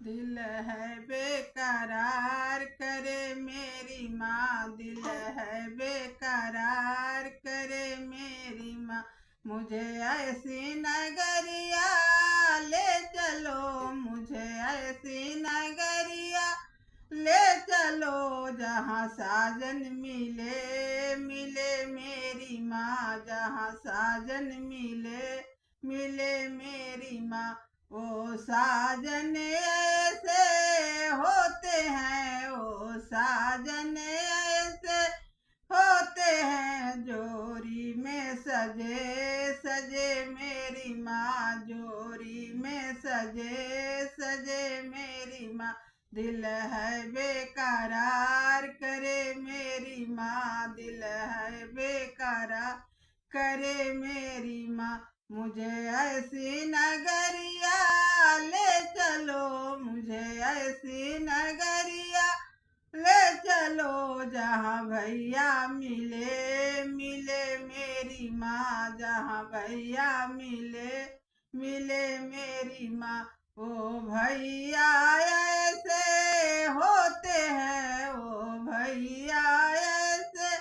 दिल है बेकरार करे मेरी माँ, दिल है बेकरार करे मेरी माँ। मुझे ऐसी नगरिया ले चलो, मुझे ऐसी नगरिया ले चलो, जहाँ साजन मिले मिले मेरी माँ, जहाँ साजन मिले मिले मेरी माँ। ओ साजन ऐसे होते हैं, ओ साजन ऐसे होते हैं, जोरी में सजे सजे मेरी माँ, जोरी में सजे सजे मेरी माँ। दिल है बेकरार करे मेरी माँ, दिल है बेकरार करे मेरी माँ। मुझे ऐसी नगरिया ले चलो, मुझे ऐसी नगरिया ले चलो, जहाँ भैया मिले मिले मेरी माँ, जहाँ भैया मिले मिले मेरी माँ। ओ भैया ऐसे होते हैं, ओ भैया ऐसे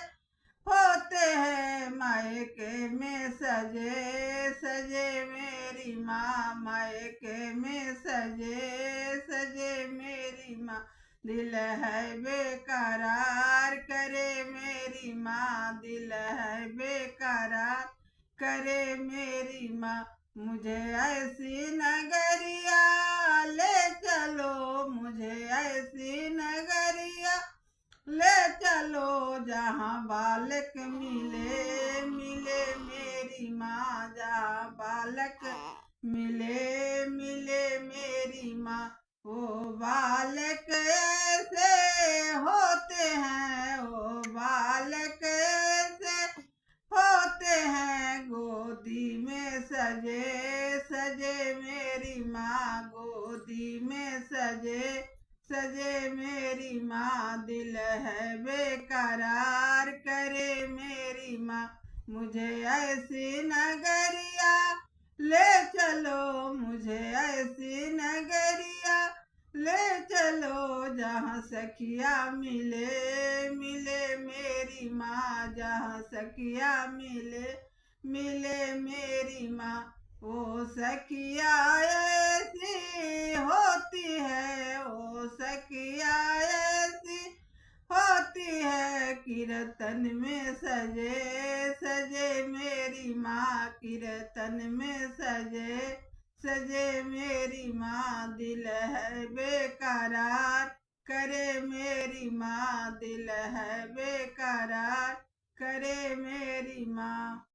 होते हैं, मायके में सजे सजे मेरी माँ, मायके में सजे सजे मेरी माँ। दिल है बेकरार करे मेरी माँ, दिल है बेकरार करे मेरी माँ। मुझे ऐसी नगरिया ले चलो, मुझे ऐसी नगरिया ले चलो, जहाँ बालक मिले मिले मेरी माँ, जहाँ बालक मिले मिले मेरी माँ। ओ बालक ऐसे होते हैं, ओ बालक ऐसे होते हैं, गोदी में सजे सजे मेरी माँ, गोदी में सजे सजे मेरी माँ। दिल है बेकरार करे मेरी माँ, मुझे ऐसी नगरिया ले चलो, मुझे ऐसी नगरिया ले चलो, जहाँ सखिया मिले मिले मेरी माँ, जहाँ सखिया मिले मिले मेरी माँ। ओ सखिया ऐसी होती है, ओ सखिया ऐसी होती है, कीर्तन में सजे सजे मेरी माँ, कीर्तन में सजे सजे मेरी माँ। दिल है बेकरार करे मेरी माँ, दिल है बेकरार करे मेरी माँ।